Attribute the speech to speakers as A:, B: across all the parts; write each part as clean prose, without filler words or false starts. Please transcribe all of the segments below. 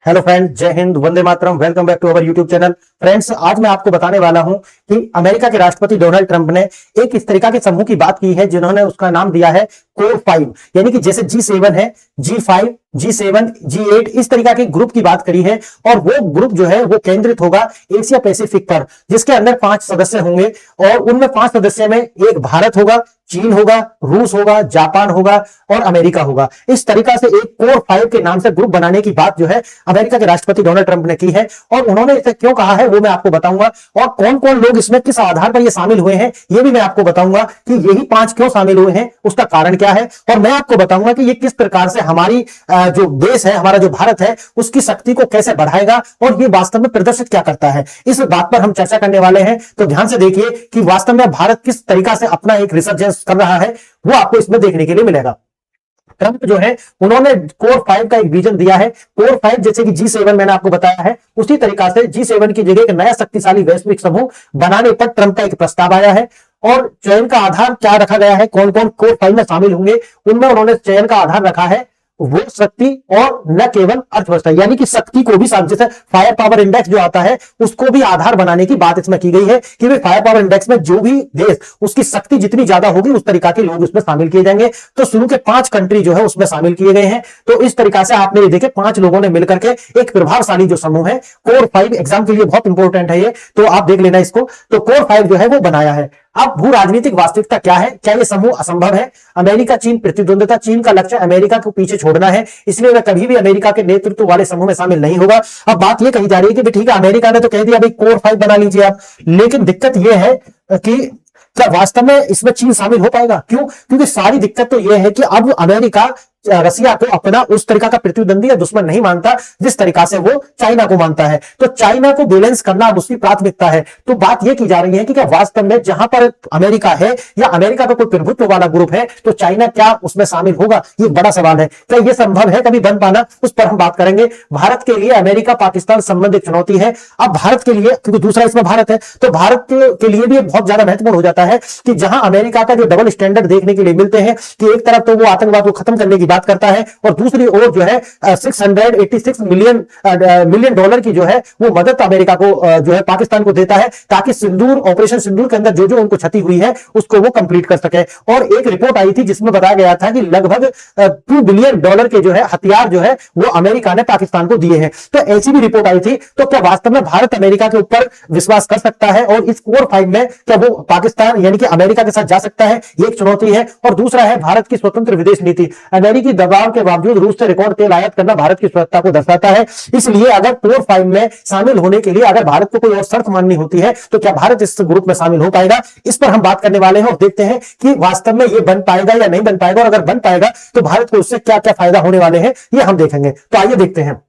A: Hello friend, जय हिंद, वंदे मातरम। Welcome back to our YouTube channel. Friends, आज मैं आपको बताने वाला हूं कि अमेरिका के राष्ट्रपति डोनाल्ड ट्रंप ने एक इस तरीका के समूह की बात की है जिन्होंने उसका नाम दिया है कोर 5। यानी कि जैसे G7 है, G5, G7, G8 इस तरीका के ग्रुप की बात करी है। और वो ग्रुप जो है वो केंद्रित होगा एशिया पैसिफिक पर, जिसके अंदर 5 सदस्य होंगे। और उनमें 5 सदस्य में एक भारत होगा, चीन होगा, रूस होगा, जापान होगा और अमेरिका होगा। इस तरीका से एक कोर 5 के नाम से ग्रुप बनाने की बात जो है अमेरिका के राष्ट्रपति डोनाल्ड ट्रंप ने की है। और उन्होंने इसे क्यों कहा है वो मैं आपको बताऊंगा, और कौन कौन लोग इसमें किस आधार पर ये शामिल हुए हैं ये भी मैं आपको बताऊंगा कि यही 5 क्यों शामिल हुए हैं, उसका कारण क्या है। और मैं आपको बताऊंगा कि ये किस प्रकार से हमारी जो देश है, हमारा जो भारत है, उसकी शक्ति को कैसे बढ़ाएगा और ये वास्तव में प्रदर्शित क्या करता है। इस बात पर हम चर्चा करने वाले हैं। तो ध्यान से देखिए कि वास्तव में भारत किस तरीका से अपना एक रिसर्जेंस कर रहा है, वो आपको इसमें देखने के लिए मिलेगा। ट्रंप जो है उन्होंने कोर 5 का एक विजन दिया है। कोर 5 जैसे कि G7 मैंने आपको बताया है, उसी तरीका से G7 की जगह एक नया शक्तिशाली वैश्विक समूह बनाने पर ट्रंप का एक प्रस्ताव आया है। और चयन का आधार क्या रखा गया है, कौन कौन कोर 5 में शामिल होंगे, उनमें उन्होंने चयन का आधार रखा है वो शक्ति और न केवल अर्थव्यवस्था, यानी कि शक्ति को भी साथ, जैसे फायर पावर इंडेक्स जो आता है उसको भी आधार बनाने की बात इसमें की गई है कि वे फायर पावर इंडेक्स में जो भी देश उसकी शक्ति जितनी ज्यादा होगी उस तरीका के लोग उसमें शामिल किए जाएंगे। तो शुरू के 5 कंट्री जो है उसमें शामिल किए गए हैं। तो इस तरीका से आपने देखे 5 लोगों ने मिलकर के एक प्रभावशाली जो समूह है कोर 5, एग्जाम के लिए बहुत इंपॉर्टेंट है ये, तो आप देख लेना इसको। तो कोर 5 जो है वो बनाया है। अब भू राजनीतिक वास्तविकता क्या है, क्या यह समूह असंभव है? अमेरिका चीन प्रतिद्वंद्विता, चीन का लक्ष्य अमेरिका को पीछे छोड़ना है, इसलिए वह कभी भी अमेरिका के नेतृत्व वाले समूह में शामिल नहीं होगा। अब बात यह कही जा रही है कि ठीक है, अमेरिका ने तो कह दिया भाई कोर 5 बना लीजिए आप, लेकिन दिक्कत यह है कि क्या वास्तव में इसमें चीन शामिल हो पाएगा? क्यों? क्योंकि सारी दिक्कत तो यह है कि अब अमेरिका रसिया को अपना उस तरीका का प्रतिद्वंदी या दुश्मन नहीं मानता जिस तरीका से वो चाइना को मानता है। तो चाइना को बैलेंस करना अब उसकी प्राथमिकता है। तो बात यह की जा रही है कि क्या वास्तव में जहां पर अमेरिका है या अमेरिका का कोई प्रभुत्व वाला ग्रुप है तो चाइना क्या उसमें शामिल होगा, ये बड़ा सवाल है। क्या यह संभव है कभी बन पाना, उस पर हम बात करेंगे। भारत के लिए अमेरिका पाकिस्तान संबंध एक चुनौती है। अब भारत के लिए, क्योंकि दूसरा इसमें भारत है, तो भारत के लिए भी बहुत ज्यादा महत्वपूर्ण हो जाता है कि जहां अमेरिका का जो डबल स्टैंडर्ड देखने के लिए मिलते हैं कि एक तरफ तो वो आतंकवाद को खत्म करने की बात करता है और दूसरी ओर जो है 686 मिलियन डॉलर की जो है वो मदद अमेरिका को जो है पाकिस्तान को देता है, ताकि सिंदूर, ऑपरेशन सिंदूर के अंदर जो जो उनको क्षति हुई है उसको वो कंप्लीट कर सके। और एक रिपोर्ट आई थी जिसमें बताया गया था कि लगभग $2 बिलियन के जो है हथियार जो है वो अमेरिका ने पाकिस्तान को दिए हैं। तो ऐसी भी रिपोर्ट आई थी। तो क्या वास्तव में भारत अमेरिका के ऊपर विश्वास कर सकता है और इस कोर 5 में क्या वो पाकिस्तान यानी कि अमेरिका के साथ जा सकता है? ये एक चुनौती है। और दूसरा है भारत की स्वतंत्र विदेश नीति। अमेरिकी दबाव के बावजूद रूस से रिकॉर्ड तेल आयात करना भारत की सुरक्षा को दर्शाता है। इसलिए अगर कोर 5 में शामिल होने के लिए अगर भारत को कोई और शर्त माननी होती है तो क्या भारत इस ग्रुप में शामिल हो पाएगा? इस पर हम बात करने वाले हैं और देखते हैं कि वास्तव में ये बन पाएगा या नहीं बन पाएगा, और अगर बन पाएगा तो भारत को उससे क्या क्या फायदा होने वाले हैं ये हम देखेंगे। तो आइए देखते हैं।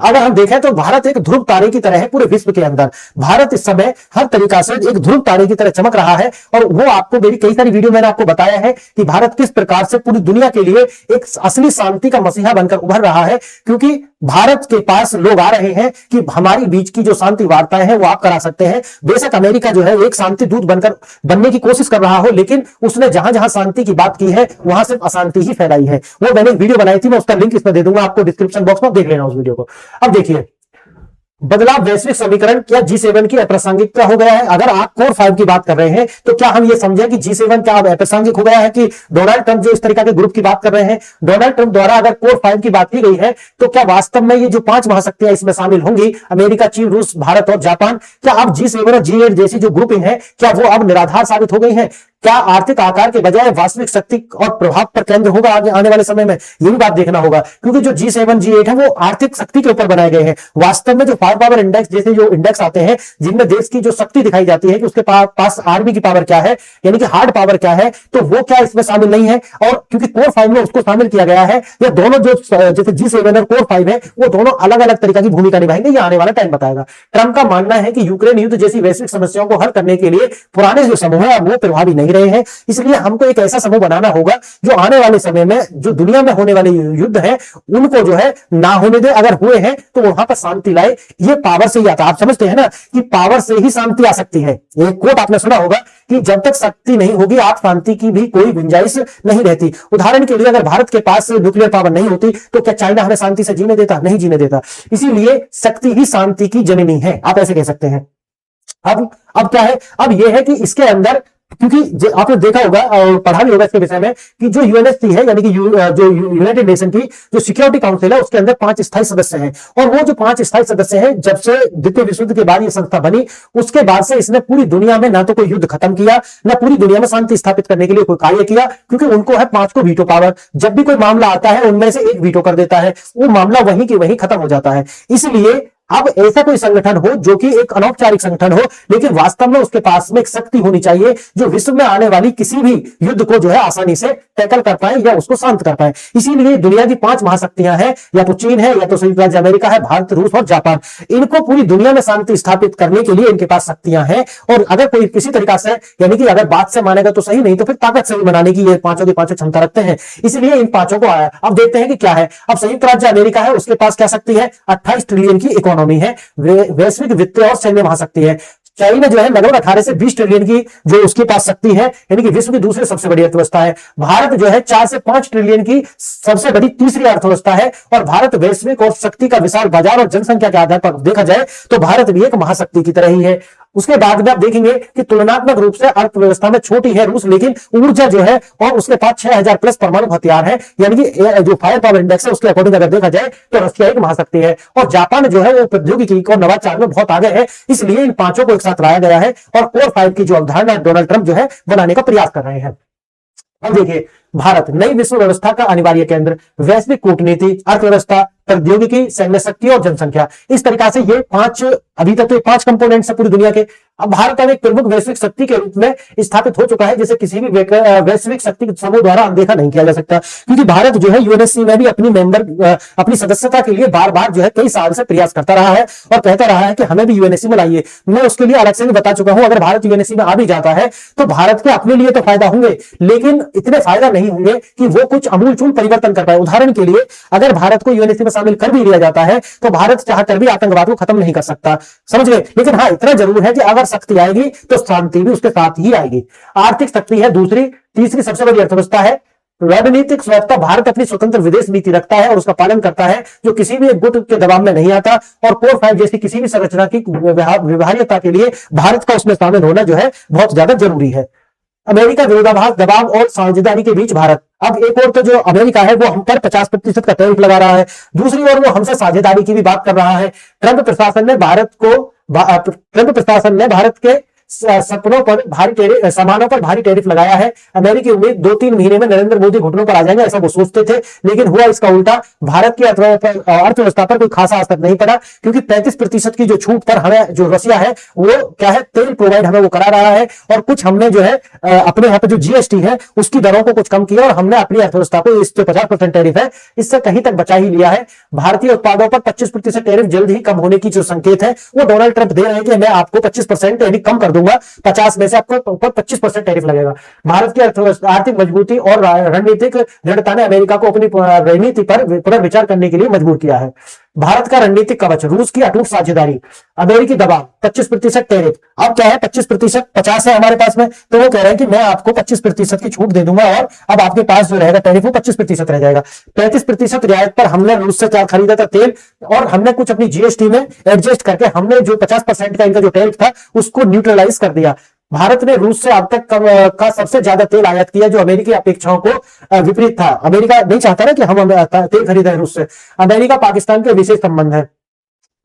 A: अगर हम देखें तो भारत एक ध्रुव तारे की तरह है पूरे विश्व के अंदर। भारत इस समय हर तरीका से एक ध्रुव तारे की तरह चमक रहा है। और वो आपको मेरी कई सारी वीडियो मैंने आपको बताया है कि भारत किस प्रकार से पूरी दुनिया के लिए एक असली शांति का मसीहा बनकर उभर रहा है। क्योंकि भारत के पास लोग आ रहे हैं कि हमारी बीच की जो शांति वार्ताएं हैं वो आप करा सकते हैं। बेशक अमेरिका जो है एक शांति दूत बनने की कोशिश कर रहा हो, लेकिन उसने जहां जहां शांति की बात की है वहां सिर्फ अशांति ही फैलाई है। वो मैंने एक वीडियो बनाई थी, मैं उसका लिंक इसमें दे दूंगा आपको डिस्क्रिप्शन बॉक्स में, देख लेना उस वीडियो को। अब देखिए, बदलाव वैश्विक समीकरण क्या G7 की अप्रासंगिकता हो गया है? अगर आप कोर 5 की बात कर रहे हैं तो क्या हम ये समझें कि G7 क्या अब अप्रासंगिक हो गया है कि डोनाल्ड ट्रंप जो इस तरीका के ग्रुप की बात कर रहे हैं, डोनाल्ड ट्रंप द्वारा अगर कोर 5 की बात की गई है तो क्या वास्तव में ये जो 5 महाशक्तियां इसमें शामिल होंगी, अमेरिका, चीन, रूस, भारत और जापान, क्या अब G7 और G8 जैसी जो ग्रुपिंग है क्या वो अब निराधार साबित हो गई है? क्या आर्थिक आकार के बजाय वास्तविक शक्ति और प्रभाव पर केंद्र होगा आगे आने वाले समय में? यही बात देखना होगा। क्योंकि जो G7 G8 है वो आर्थिक शक्ति के ऊपर बनाए गए हैं। वास्तव में जो फायर पावर इंडेक्स जैसे जो इंडेक्स आते हैं जिनमें देश की जो शक्ति दिखाई जाती है कि उसके पास आर्मी की पावर क्या है, यानी कि हार्ड पावर क्या है, तो वो क्या इसमें शामिल नहीं है। और क्योंकि कोर 5 में उसको शामिल किया गया है, ये दोनों जो जैसे G7 और कोर 5 है वो दोनों अलग अलग तरीका की भूमिका निभाएंगे, ये आने वाला टाइम बताएगा। ट्रंप का मानना है कि यूक्रेन युद्ध जैसी वैश्विक समस्याओं को हल करने के लिए पुराने जो समूह है वो प्रभावी नहीं रहे हैं। इसलिए हमको एक ऐसा समूह बनाना होगा जो आने वाले समय में जो दुनिया में होने वाले युद्ध हैं उनको जो है ना होने दे, अगर हुए हैं तो वहां पर शांति लाए। ये पावर से ही आता है। आप समझते हैं ना कि पावर से ही शांति आ सकती है। एक कोट आपने सुना होगा कि जब तक शक्ति नहीं होगी आप शांति की भी कोई गुंजाइश नहीं रहती। उदाहरण के लिए अगर भारत के पास न्यूक्लियर पावर नहीं होती तो क्या चाइना हमें शांति से जीने देता? नहीं जीने देता। इसीलिए शक्ति ही शांति की जननी है, आप ऐसे कह सकते हैं। अब क्या है, अब यह है कि इसके अंदर, क्योंकि आपने देखा होगा और पढ़ा भी होगा इसके विषय में कि जो यूएनएससी है यानी कि जो यूनाइटेड नेशन की जो सिक्योरिटी काउंसिल है उसके अंदर 5 स्थायी सदस्य हैं। और वो जो 5 स्थायी सदस्य हैं, जब से द्वितीय विश्व युद्ध के बाद ये संस्था बनी उसके बाद से इसने पूरी दुनिया में ना तो कोई युद्ध खत्म किया, ना पूरी दुनिया में शांति स्थापित करने के लिए कोई कार्य किया, क्योंकि उनको है 5 को वीटो पावर। जब भी कोई मामला आता है उनमें से एक वीटो कर देता है, वो मामला वहीं की वहीं खत्म हो जाता है। इसलिए अब ऐसा कोई संगठन हो जो कि एक अनौपचारिक संगठन हो, लेकिन वास्तव में उसके पास में एक शक्ति होनी चाहिए जो विश्व में आने वाली किसी भी युद्ध को जो है आसानी से टैकल कर पाए या उसको शांत कर पाए। इसीलिए दुनिया की 5 महाशक्तियां हैं, या तो चीन है, या तो संयुक्त राज्य अमेरिका है, भारत, रूस और जापान। इनको पूरी दुनिया में शांति स्थापित करने के लिए इनके पास शक्तियां हैं। और अगर कोई किसी तरीका से, यानी कि अगर बात से मानेगा तो सही, नहीं तो फिर ताकत से भी मनाने की ये पांचों की पांचों क्षमता रखते हैं। इसलिए इन 5 को आया। अब देखते हैं कि क्या है। अब संयुक्त राज्य अमेरिका है, उसके पास क्या शक्ति है? 28 ट्रिलियन की इकोनॉमी है, वैश्विक वित्तीय और सैन्य महाशक्ति है। चाइना जो है लगभग 18 से 20 ट्रिलियन की जो उसके पास शक्ति है, यानी कि विश्व की दूसरी सबसे बड़ी अर्थव्यवस्था है। भारत जो है 4 से 5 ट्रिलियन की सबसे बड़ी तीसरी अर्थव्यवस्था है। और भारत वैश्विक और शक्ति का विशाल बाजार और जनसंख्या के आधार पर देखा जाए तो भारत भी एक महाशक्ति की तरह ही है। उसके बाद में आप देखेंगे कि तुलनात्मक रूप से अर्थव्यवस्था में छोटी है रूस, लेकिन ऊर्जा जो है और उसके पास 6000 प्लस परमाणु हथियार है, यानी कि जो फायर पावर इंडेक्स है उसके अकॉर्डिंग अगर देखा जाए तो रशिया एक महाशक्ति है। और जापान जो है वो प्रौद्योगिकी और नवाचार में बहुत आगे है। इसलिए इन 5 को एक साथ लाया गया है और कोर 5 की जो अवधारणा डोनाल्ड ट्रंप जो है बनाने का प्रयास कर रहे हैं। अब देखिए, भारत नई विश्व व्यवस्था का अनिवार्य केंद्र, वैश्विक कूटनीति, अर्थव्यवस्था, प्रौद्योगिकी, सैन्य शक्ति और जनसंख्या। इस तरीका से ये 5, अभी तक तो 5 कंपोनेंट्स है पूरी दुनिया के। अब भारत एक प्रमुख वैश्विक शक्ति के रूप में स्थापित हो चुका है, जिसे किसी भी वैश्विक शक्ति समूह द्वारा अनदेखा नहीं किया जा सकता। क्योंकि भारत जो है यूएनएससी में भी अपनी सदस्यता के लिए बार बार जो है कई साल से प्रयास करता रहा है और कहता रहा है कि हमें भी यूएनएससी में लाइए। मैं उसके लिए अलग से भी बता चुका हूं, अगर भारत यूएनएससी में आ भी जाता है तो भारत के अपने लिए तो फायदा होंगे, लेकिन इतने फायदा नहीं होंगे कि वो कुछ अमूलचूल परिवर्तन कर पाए। उदाहरण के लिए, अगर भारत को यूएनएससी में शामिल कर भी लिया जाता है तो भारत चाहकर भी आतंकवाद को खत्म नहीं कर सकता, समझ गए। लेकिन हाँ, इतना जरूर है कि अगर शक्ति आएगी तो शांति भी उसके साथ ही आएगी। आर्थिक शक्ति है दूसरी, तीसरी सबसे बड़ी अर्थव्यवस्था है। रणनीतिक स्वायत्तता, भारत अपनी स्वतंत्र विदेश नीति रखता है और उसका पालन करता है, जो किसी भी एक गुट के दबाव में नहीं आता। और कोर 5 जैसी किसी भी संरचना की व्यवहार्यता के लिए भारत का उसमें शामिल होना जो है बहुत ज्यादा जरूरी है। अमेरिका विरोधाभास, दबाव और साझेदारी के बीच भारत। अब एक और तो जो अमेरिका है वो हम पर 50% का टैरिफ लगा रहा है, दूसरी ओर वो हमसे साझेदारी की भी बात कर रहा है। ट्रंप प्रशासन ने भारत के सामानों पर भारी टैरिफ लगाया है। अमेरिकी उम्मीद 2-3 महीने में नरेंद्र मोदी घुटनों पर आ जाएंगे, ऐसा वो सोचते थे, लेकिन हुआ इसका उल्टा। भारत की अर्थव्यवस्था पर कोई खासा असर नहीं पड़ा, क्योंकि 35% की जो छूट पर हमें जो रशिया है वो क्या है, तेल प्रोवाइड हमें वो करा रहा है। और कुछ हमने जो है अपने यहाँ पे जो जीएसटी है उसकी दरों को कुछ कम किया और हमने अपनी अर्थव्यवस्था को इस जो 50% टैरिफ है इससे कहीं तक बचा ही लिया है। भारतीय उत्पादों पर 25% टैरिफ जल्द ही कम होने की जो संकेत है वो डोनाल्ड ट्रंप दे रहे हैं कि मैं आपको 25% यानी कम कर दूंगा, 50 में से आपको ऊपर 25% टैरिफ लगेगा। भारत की आर्थिक मजबूती और रणनीतिक दृढ़ता ने अमेरिका को अपनी रणनीति पर पुनर्विचार करने के लिए मजबूर किया है। भारत का रणनीतिक कवच, रूस की अटूट साझेदारी, अमेरिकी दबाव, 25% टैरिफ। अब क्या है, 25%, 50 है हमारे पास में, तो वो कह रहे हैं कि मैं आपको 25% की छूट दे दूंगा और अब आपके पास जो रहेगा टैरिफ वो 25% रह जाएगा। 35% रियायत पर हमने रूस से क्या खरीदा था, तेल, और हमने कुछ अपनी जीएसटी में एडजस्ट करके हमने जो 50% का इनका जो टैरिफ था उसको न्यूट्रलाइज कर दिया। भारत ने रूस से अब तक का सबसे ज्यादा तेल आयात किया, जो अमेरिकी अपेक्षाओं को विपरीत था। अमेरिका नहीं चाहता ना कि हम तेल खरीदें रूस से। अमेरिका पाकिस्तान के विशेष संबंध है।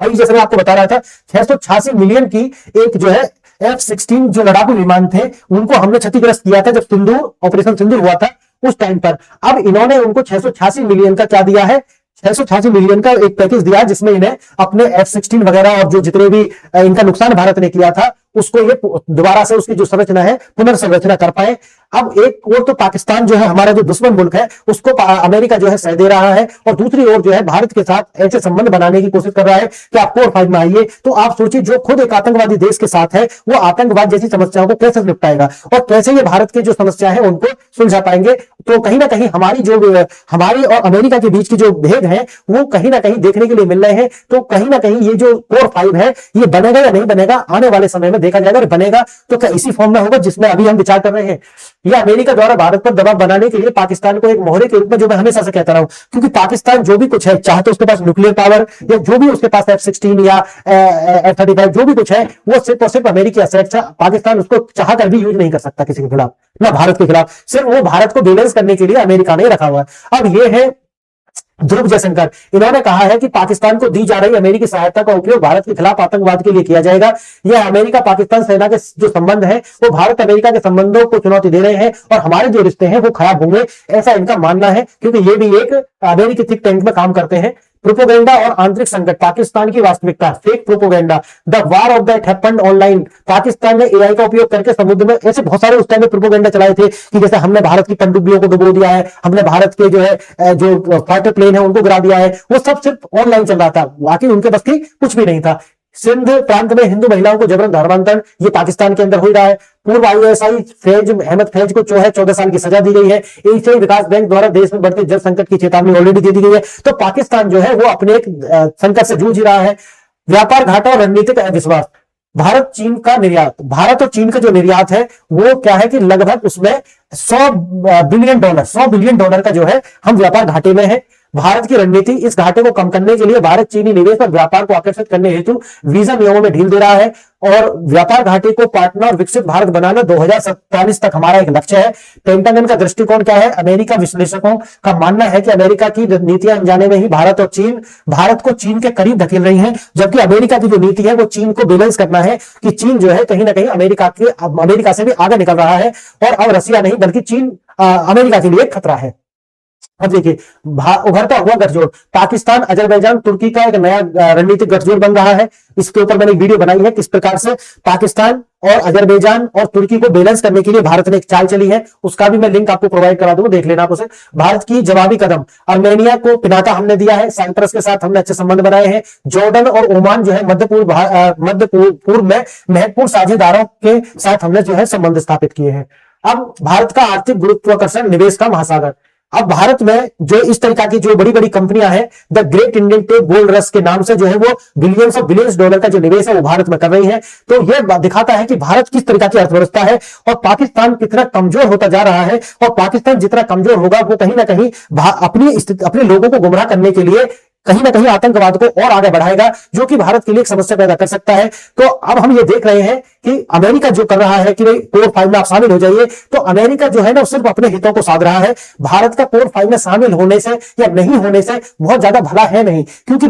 A: अभी जैसे मैं आपको बता रहा था, 686 मिलियन की एक जो है F-16 जो लड़ाकू विमान थे उनको हमने क्षतिग्रस्त किया था जब ऑपरेशन सिंदूर हुआ था उस टाइम पर। अब इन्होंने उनको 686 मिलियन का क्या दिया है, 686 मिलियन का एक पैकेज दिया जिसमें इन्हें अपने F-16 वगैरह और जो जितने भी इनका नुकसान भारत ने किया था उसको ये दोबारा से उसकी जो संरचना है पुनर्संरचना कर पाए। अब एक ओर तो पाकिस्तान जो है हमारा जो दुश्मन मुल्क है उसको अमेरिका जो है सह दे रहा है, और दूसरी ओर जो है भारत के साथ ऐसे संबंध बनाने की कोशिश कर रहा है कि आप कोर 5 में आइए। तो आप सोचिए, जो खुद एक आतंकवादी देश के साथ है वो आतंकवाद जैसी समस्याओं को कैसे निपटाएगा और कैसे ये भारत की जो समस्या है उनको सुलझा पाएंगे। तो कहीं ना कहीं हमारी और अमेरिका के बीच की जो भेद है वो कहीं ना कहीं देखने के लिए मिल रहे हैं। तो कहीं ना कहीं ये जो कोर 5 है ये बनेगा या नहीं बनेगा, आने वाले समय में देखा जाएगा। और बनेगा तो क्या इसी फॉर्म में होगा जिसमें अभी हम विचार कर रहे हैं, या अमेरिका द्वारा भारत पर दबाव बनाने के लिए पाकिस्तान को एक मोहरे के रूप में, जो मैं हमेशा से कहता रहा हूं, क्योंकि पाकिस्तान जो भी कुछ है, चाहे तो उसके पास न्यूक्लियर पावर या जो भी उसके पास F-16 या F-35 जो भी कुछ है, वो सिर्फ और सिर्फ अमेरिकी एसेट्स है। पाकिस्तान उसको चाहकर भी यूज नहीं कर सकता किसी के खिलाफ, ना भारत के खिलाफ। सिर्फ वो भारत को बैलेंस करने के लिए अमेरिका ने रखा हुआ है। अब ये है ध्रुव जयशंकर, इन्होंने कहा है कि पाकिस्तान को दी जा रही अमेरिकी सहायता का उपयोग भारत के खिलाफ आतंकवाद के लिए किया जाएगा। यह अमेरिका पाकिस्तान सेना के जो संबंध है वो भारत अमेरिका के संबंधों को चुनौती दे रहे हैं और हमारे जो रिश्ते हैं वो खराब होंगे, ऐसा इनका मानना है। क्योंकि ये भी एक अमेरिकी थिंक टैंक में काम करते हैं। प्रोपोगेंडा और आंतरिक संकट, पाकिस्तान की वास्तविकता, fake propaganda, the war of that happened online. Pakistan ने एआई का उपयोग करके समुद्र में ऐसे बहुत सारे उस टाइम में प्रोपोगेंडा चलाए थे कि जैसे हमने भारत की पनडुब्बियों को डुबो दिया है, हमने भारत के जो है जो फाइटर प्लेन है उनको गिरा दिया है। वो सब सिर्फ ऑनलाइन चल रहा था, बाकी उनके बस की कुछ भी नहीं था। सिंध प्रांत में हिंदू महिलाओं को जबरन धर्मांतरण, ये पाकिस्तान के अंदर हो रहा है। पूर्व आईएसआई फैज अहमद फैज को जो है 14 साल की सजा दी गई है। एशियाई विकास बैंक द्वारा देश में बढ़ते जल संकट की चेतावनी ऑलरेडी दे दी गई है। तो पाकिस्तान जो है वो अपने एक संकट से जूझ रहा है। व्यापार घाटा और रणनीतिक अविश्वास, भारत चीन का निर्यात, भारत और चीन का जो निर्यात है वो क्या है कि लगभग उसमें 100 बिलियन डॉलर का जो है हम व्यापार घाटे में है। भारत की रणनीति, इस घाटे को कम करने के लिए भारत चीनी निवेश और व्यापार को आकर्षित करने हेतु वीजा नियमों में ढील दे रहा है और व्यापार घाटे को पाटना और विकसित भारत बनाना 2047 तक हमारा एक लक्ष्य है। पेंटागन का दृष्टिकोण क्या है? अमेरिका विश्लेषकों का मानना है कि अमेरिका की नीतियां अनजाने में ही भारत और चीन, भारत को चीन के करीब धकेल रही हैं, जबकि अमेरिका की जो नीति है वो चीन को बैलेंस करना है कि चीन जो है कहीं ना कहीं अमेरिका से भी आगे निकल रहा है और अब रसिया नहीं बल्कि चीन अमेरिका के लिए खतरा है। अब देखिए उभरता हुआ गठजोड़, पाकिस्तान, अजरबैजान, तुर्की का एक नया रणनीतिक गठजोड़ बन रहा है। इसके ऊपर मैंने वीडियो बनाई है किस प्रकार से पाकिस्तान और अजरबैजान और तुर्की को बैलेंस करने के लिए भारत ने एक चाल चली है, उसका भी मैं लिंक आपको प्रोवाइड करा दूंगा, देख लेना आप उसे। भारत की जवाबी कदम, आर्मेनिया को पिनाका हमने दिया है, साइप्रस के साथ हमने अच्छे संबंध बनाए हैं, जॉर्डन और ओमान जो है मध्य पूर्व में महत्वपूर्ण साझेदारों के साथ हमने जो है संबंध स्थापित किए हैं। अब भारत का आर्थिक गुरुत्वाकर्षण, निवेश का महासागर। अब भारत में जो इस तरीका की जो बड़ी बड़ी कंपनियां हैं, the great Indian tech gold rush के नाम से जो है वो बिलियंस डॉलर का जो निवेश है वो भारत में कर रही है। तो यह दिखाता है कि भारत किस तरीका की अर्थव्यवस्था है और पाकिस्तान कितना कमजोर होता जा रहा है। और पाकिस्तान जितना कमजोर होगा वो कहीं ना कहीं अपने लोगों को गुमराह करने के लिए कहीं ना कहीं आतंकवाद को और आगे बढ़ाएगा, जो कि भारत के लिए एक समस्या पैदा कर सकता है। तो अब हम ये देख रहे हैं कि अमेरिका जो कर रहा है कि भाई कोर 5 में आप शामिल हो जाइए, तो अमेरिका जो है ना सिर्फ अपने हितों को साध रहा है। भारत का कोर 5 में शामिल होने से या नहीं होने से बहुत ज्यादा भला है नहीं, क्योंकि